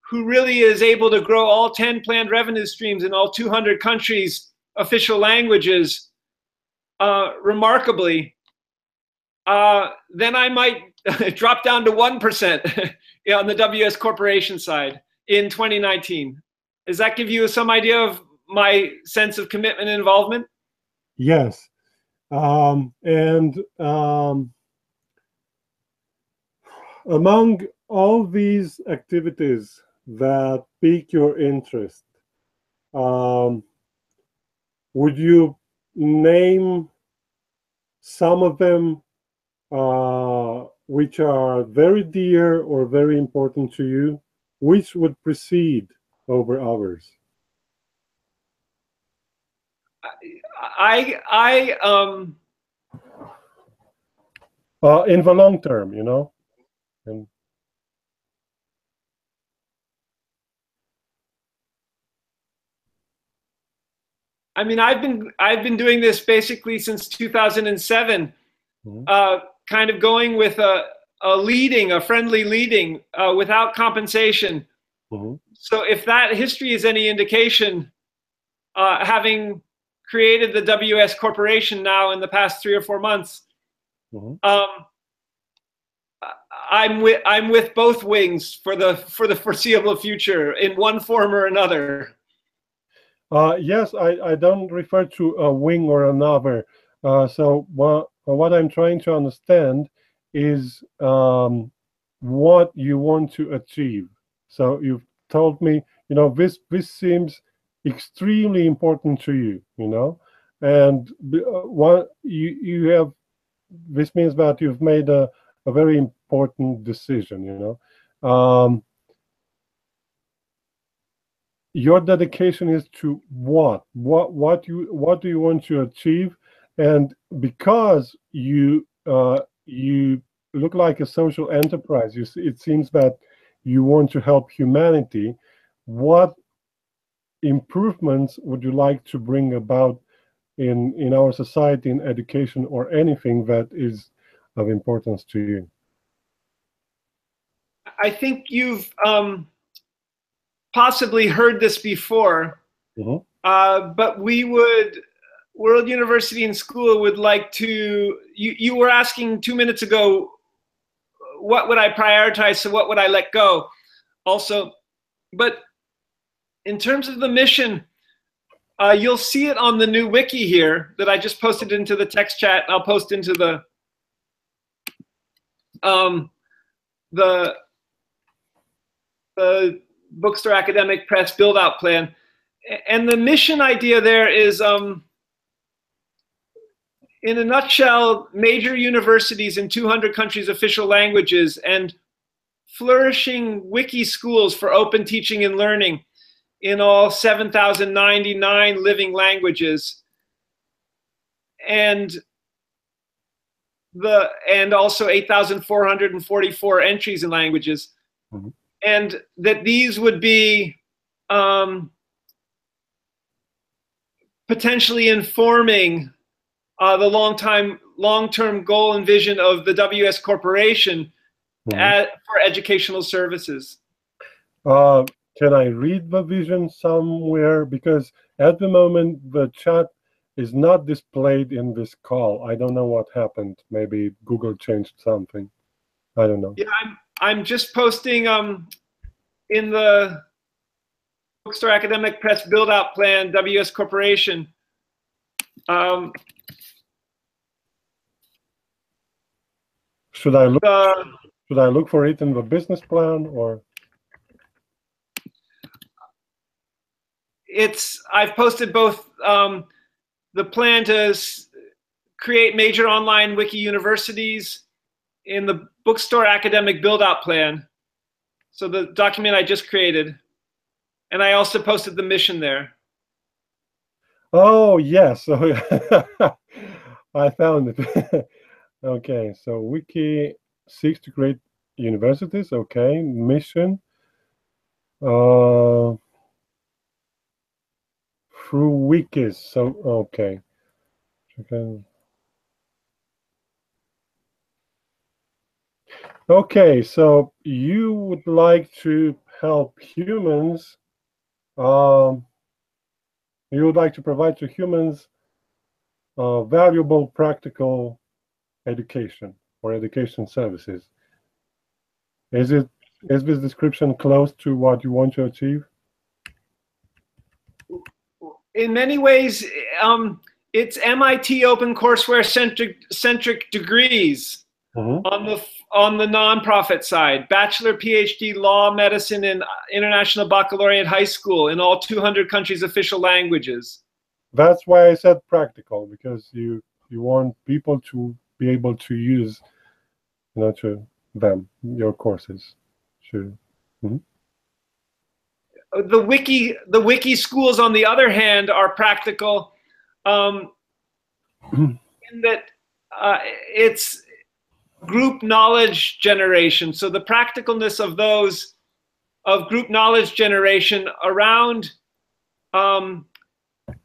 who really is able to grow all 10 planned revenue streams in all 200 countries, official languages, remarkably, then I might drop down to 1% on the WS Corporation side in 2019. Does that give you some idea of my sense of commitment and involvement? Yes. Among all these activities that pique your interest, would you name some of them which are very dear or very important to you? Which would precede over others? In the long term, you know. I mean, I've been doing this basically since 2007, kind of going with a friendly leading without compensation. So if that history is any indication, having created the WS Corporation now in the past 3 or 4 months, I'm with both wings for the foreseeable future in one form or another. Yes, I don't refer to a wing or another. So what I'm trying to understand is what you want to achieve. So you've told me, you know, this seems extremely important to you, you know, and what you have. This means that you've made a very important decision, you know. Your dedication is to what do you want to achieve? And because you look like a social enterprise, it seems that you want to help humanity. What improvements would you like to bring about in our society, in education, or anything that is of importance to you? I think you've possibly heard this before, but World University and School would like to, you were asking 2 minutes ago, what would I prioritize, so what would I let go also, but in terms of the mission, you'll see it on the new wiki here that I just posted into the text chat. I'll post into the the Bookstore Academic Press build-out plan. And the mission idea there is, in a nutshell, major universities in 200 countries' official languages and flourishing wiki schools for open teaching and learning in all 7,099 living languages, and also 8,444 entries in languages, mm-hmm. and that these would be potentially informing the long-term goal and vision of the WS Corporation, mm-hmm. For educational services. Can I read the vision somewhere? Because at the moment the chat is not displayed in this call. I don't know what happened. Maybe Google changed something. I don't know. Yeah, I'm just posting in the Bookstore Academic Press build-out plan, WS Corporation. Should I look for it in the business plan, or? I've posted both the plan to create major online wiki universities in the Bookstore Academic build-out plan. So the document I just created. And I also posted the mission there. Oh, yes. I found it. Okay, so wiki seeks to create universities. Okay, mission. Through wikis. So, okay. Okay, so you would like to help humans. You would like to provide to humans valuable, practical education or education services. Is this description close to what you want to achieve? In many ways, it's MIT OpenCourseWare centric degrees, mm-hmm. on the nonprofit side. Bachelor, PhD, law, medicine, and international baccalaureate high school in all 200 countries' official languages. That's why I said practical, because you want people to be able to use, your courses. Sure. Mm-hmm. The wiki schools, on the other hand, are practical in that it's group knowledge generation. So the practicalness of those, of group knowledge generation around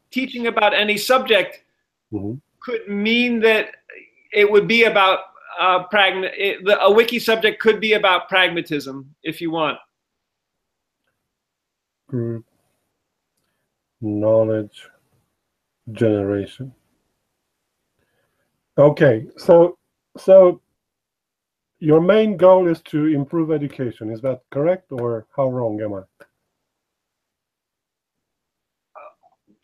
teaching about any subject, mm-hmm. could mean that it would be about a wiki subject could be about pragmatism, if you want. Group knowledge generation. Okay, so your main goal is to improve education. Is that correct, or how wrong am I?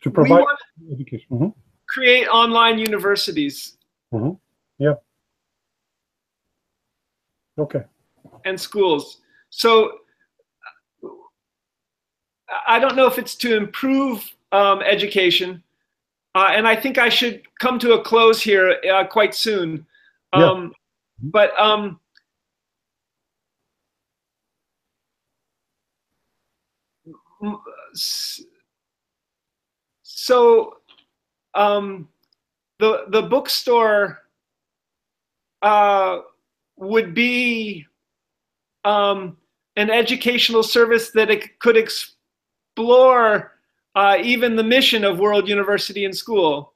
To provide education. Mm-hmm. Create online universities. Mm-hmm. Yeah. Okay. And schools. So I don't know if it's to improve education, and I think I should come to a close here quite soon. Yeah. But so the bookstore would be an educational service that it could explore even the mission of World University and School.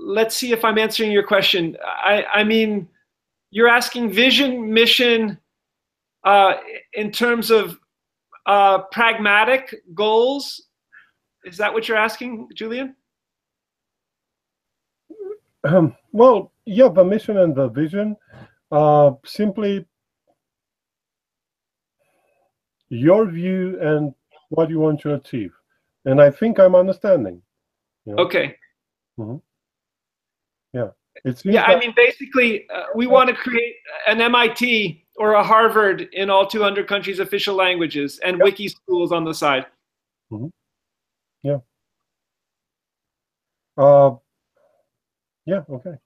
Let's see if I'm answering your question. I mean, you're asking vision, mission, in terms of pragmatic goals. Is that what you're asking, Julian? Well, yeah, the mission and the vision. Simply your view and what you want to achieve. And I think I'm understanding. Okay. Mm-hmm. Yeah. It seems Yeah, I mean, basically, we want to create an MIT or a Harvard in all 200 countries' official languages, and wiki schools on the side. Mhm. Yeah. Uh, yeah. Okay.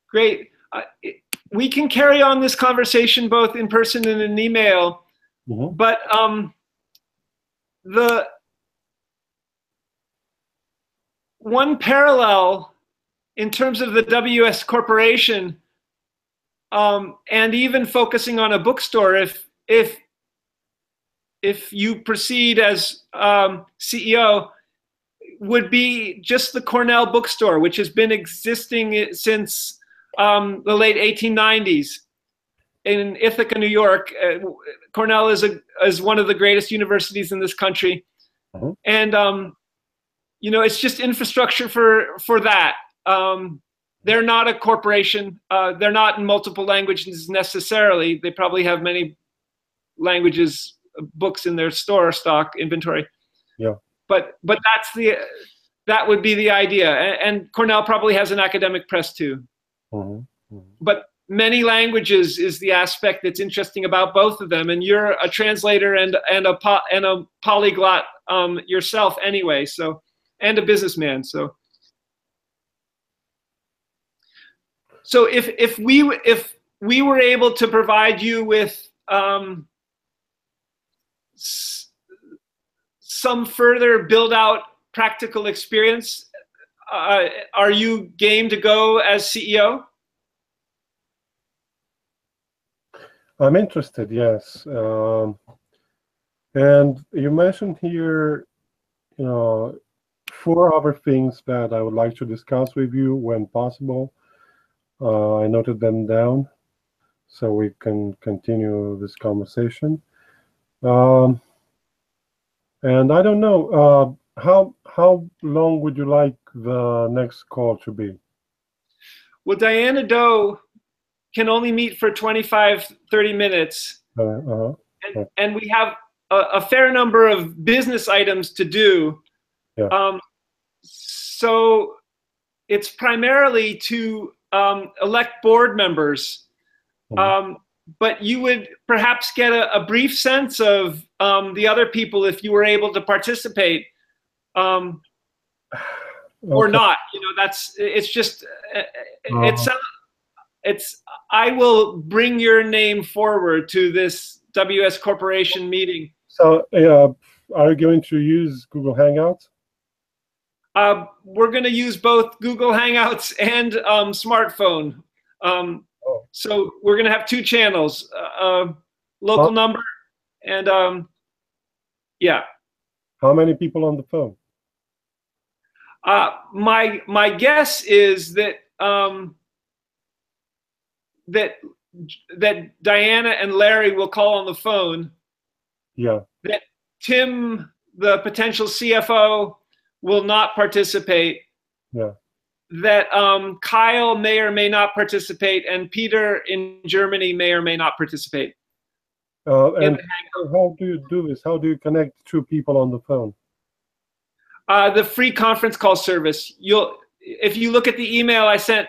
Great. We can carry on this conversation both in person and in email, mhm. but the one parallel in terms of the WS Corporation, and even focusing on a bookstore, if you proceed as CEO, would be just the Cornell bookstore, which has been existing since the late 1890s in Ithaca, New York. Cornell is one of the greatest universities in this country, and you know, it's just infrastructure for that. They're not a corporation. They're not in multiple languages necessarily. They probably have many languages, books in their store stock inventory. Yeah. But that would be the idea. And Cornell probably has an academic press too. But many languages is the aspect that's interesting about both of them. And you're a translator and a polyglot yourself anyway. So, and a businessman. So if we were able to provide you with some further build out practical experience, are you game to go as CEO? I'm interested, yes. And you mentioned here, you know, 4 other things that I would like to discuss with you when possible. I noted them down so we can continue this conversation. And I don't know, how long would you like the next call to be? Well, Diana Doe can only meet for 25, 30 minutes. And we have a fair number of business items to do. Yeah. So it's primarily to elect board members. But you would perhaps get a brief sense of the other people if you were able to participate, or not. You know, it's just I will bring your name forward to this WS Corporation meeting. So, are you going to use Google Hangouts? We're going to use both Google Hangouts and smartphone. So we're going to have 2 channels, local number, and yeah. How many people on the phone? My guess is that that Diana and Larry will call on the phone. Yeah. That Tim, the potential CFO, will not participate. Yeah. That Kyle may or may not participate, and Peter in Germany may or may not participate. And how do you do this? How do you connect 2 people on the phone? The free conference call service. If you look at the email I sent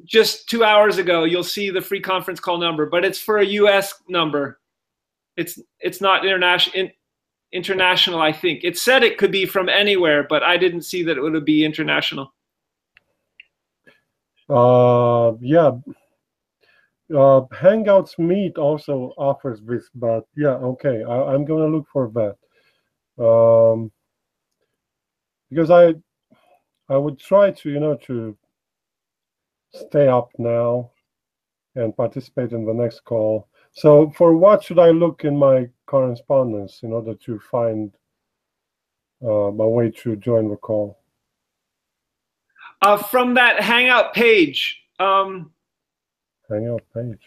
just 2 hours ago, you'll see the free conference call number, but it's for a US number. It's not international, I think. It said it could be from anywhere, but I didn't see that it would be international. Yeah. Hangouts Meet also offers this, but yeah, okay. I'm going to look for that. Because I would try to, you know, to stay up now and participate in the next call. So for what should I look in my correspondence in order to find my way to join the call? From that Hangout page. Hangout page.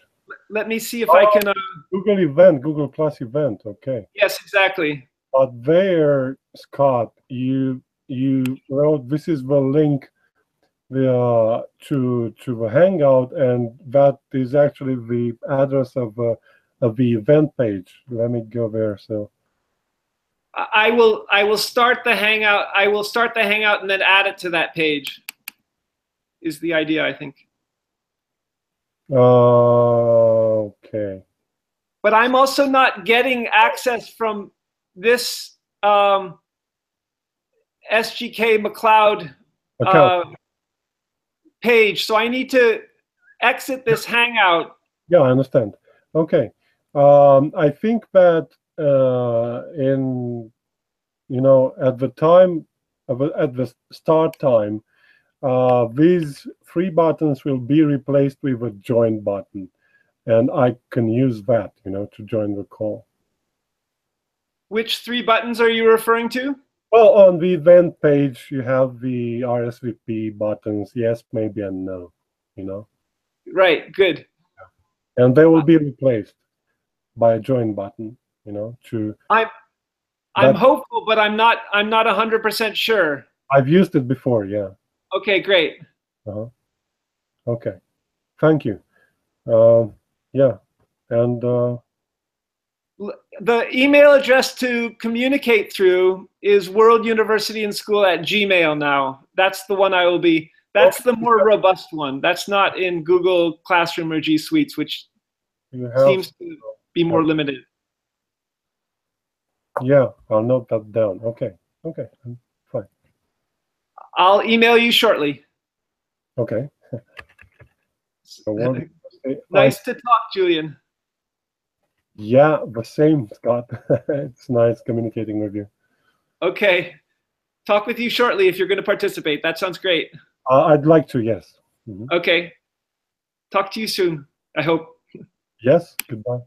Let me see if I can. Google event, Google Plus event. Okay. Yes, exactly. But there, Scott, you wrote this is the link to the Hangout, and that is actually the address of the event page. Let me go there. So I will start the Hangout. I will start the Hangout and then add it to that page. Is the idea, I think. Okay. But I'm also not getting access from this SGK MacLeod page, so I need to exit this Hangout. Yeah, I understand. Okay. I think that at the time, at the start time, these three buttons will be replaced with a join button, and I can use that, to join the call. Which three buttons are you referring to? Well, on the event page, you have the RSVP buttons, yes, maybe, and no, Right, good. And they will be replaced by a join button, I'm hopeful, but I'm not 100% sure. I've used it before, yeah. Okay, great. Okay, thank you. Yeah, and the email address to communicate through is worlduniversityandschool@gmail now. That's the one I will be. That's the more robust one. That's not in Google Classroom or G Suites, which seems to be more limited. Yeah, I'll note that down. Okay, fine. I'll email you shortly. Okay. Nice to talk, Julian. Yeah, the same, Scott. It's nice communicating with you. Okay. Talk with you shortly if you're going to participate. That sounds great. I'd like to, yes. Okay. Talk to you soon, I hope. Yes, goodbye.